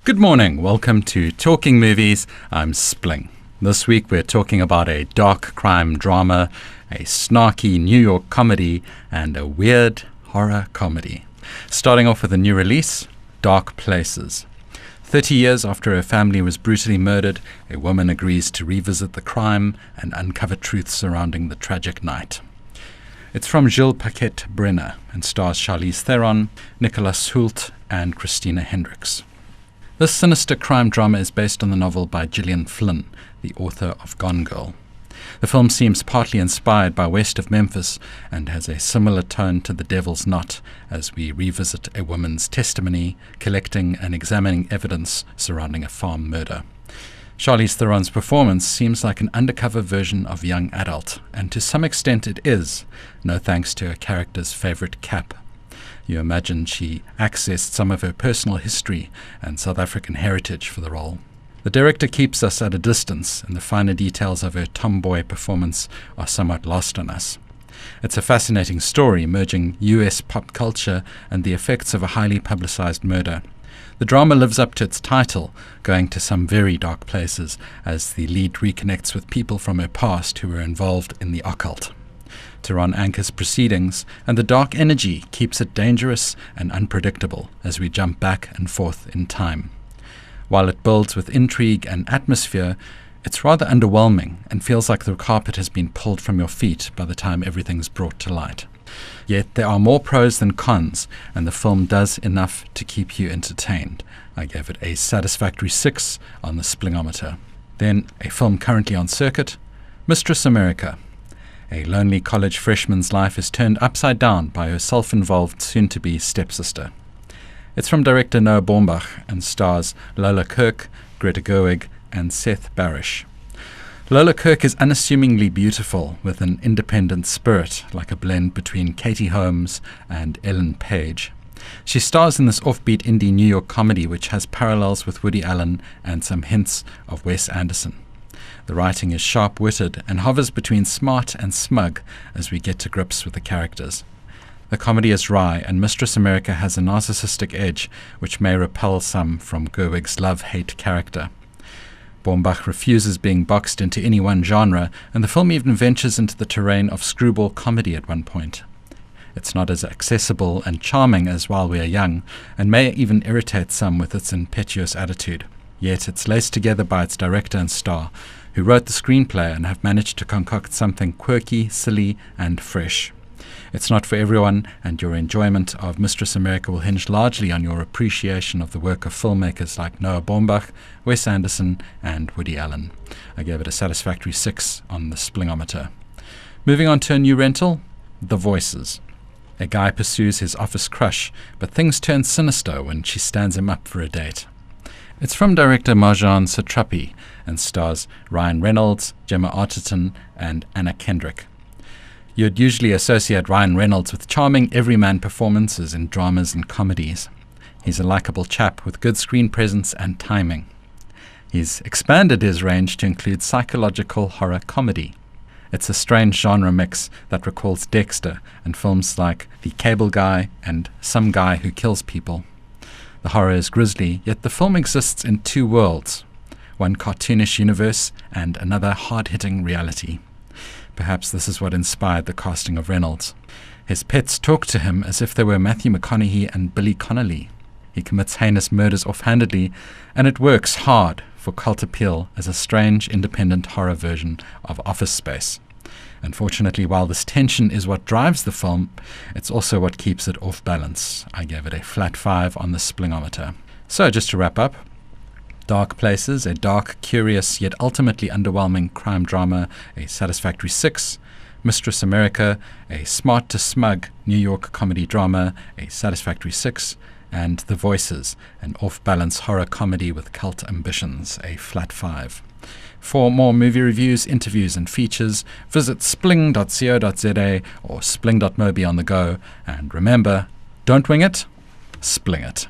Good morning, welcome to Talking Movies. I'm Spling. This week we're talking about a dark crime drama, a snarky New York comedy, and a weird horror comedy. Starting off with a new release, Dark Places. 30 years after her family was brutally murdered, a woman agrees to revisit the crime and uncover truths surrounding the tragic night. It's from Gilles Paquette-Brenner and stars Charlize Theron, Nicholas Hoult, and Christina Hendricks. This sinister crime drama is based on the novel by Gillian Flynn, the author of Gone Girl. The film seems partly inspired by West of Memphis and has a similar tone to The Devil's Knot as we revisit a woman's testimony, collecting and examining evidence surrounding a farm murder. Charlize Theron's performance seems like an undercover version of young adult, and to some extent it is, no thanks to her character's favorite cap. You imagine she accessed some of her personal history and South African heritage for the role. The director keeps us at a distance, and the finer details of her tomboy performance are somewhat lost on us. It's a fascinating story merging US pop culture and the effects of a highly publicized murder. The drama lives up to its title, going to some very dark places as the lead reconnects with people from her past who were involved in the occult. Theron anchors proceedings, and the dark energy keeps it dangerous and unpredictable as we jump back and forth in time. While it builds with intrigue and atmosphere, it's rather underwhelming and feels like the carpet has been pulled from your feet by the time everything's brought to light. Yet there are more pros than cons, and the film does enough to keep you entertained. I gave it a satisfactory 6 on the Splingometer. Then, a film currently on circuit, Mistress America. A lonely college freshman's life is turned upside down by her self-involved soon-to-be stepsister. It's from director Noah Baumbach and stars Lola Kirk, Greta Gerwig, and Seth Barish. Lola Kirk is unassumingly beautiful with an independent spirit, like a blend between Katie Holmes and Ellen Page. She stars in this offbeat indie New York comedy which has parallels with Woody Allen and some hints of Wes Anderson. The writing is sharp-witted and hovers between smart and smug as we get to grips with the characters. The comedy is wry, and Mistress America has a narcissistic edge which may repel some from Gerwig's love-hate character. Baumbach refuses being boxed into any one genre, and the film even ventures into the terrain of screwball comedy at one point. It's not as accessible and charming as While We Are Young, and may even irritate some with its impetuous attitude. Yet it's laced together by its director and star, who wrote the screenplay and have managed to concoct something quirky, silly, and fresh. It's not for everyone, and your enjoyment of Mistress America will hinge largely on your appreciation of the work of filmmakers like Noah Baumbach, Wes Anderson, and Woody Allen. I gave it a satisfactory 6 on the Splingometer. Moving on to a new rental, The Voices. A guy pursues his office crush, but things turn sinister when she stands him up for a date. It's from director Marjane Satrapi and stars Ryan Reynolds, Gemma Arterton, and Anna Kendrick. You'd usually associate Ryan Reynolds with charming everyman performances in dramas and comedies. He's a likable chap with good screen presence and timing. He's expanded his range to include psychological horror comedy. It's a strange genre mix that recalls Dexter and films like The Cable Guy and Some Guy Who Kills People. The horror is grisly, yet the film exists in two worlds, one cartoonish universe and another hard-hitting reality. Perhaps this is what inspired the casting of Reynolds. His pets talk to him as if they were Matthew McConaughey and Billy Connolly. He commits heinous murders offhandedly, and it works hard for cult appeal as a strange, independent horror version of Office Space. Unfortunately, while this tension is what drives the film, it's also what keeps it off balance. I gave it a flat 5 on the Splingometer. So just to wrap up, Dark Places, a dark, curious, yet ultimately underwhelming crime drama, a satisfactory 6. Mistress America, a smart to smug New York comedy drama, a satisfactory 6. And The Voices, an off-balance horror comedy with cult ambitions, a flat 5. For more movie reviews, interviews, and features, visit spling.co.za or spling.mobi on the go. And remember, don't wing it, spling it.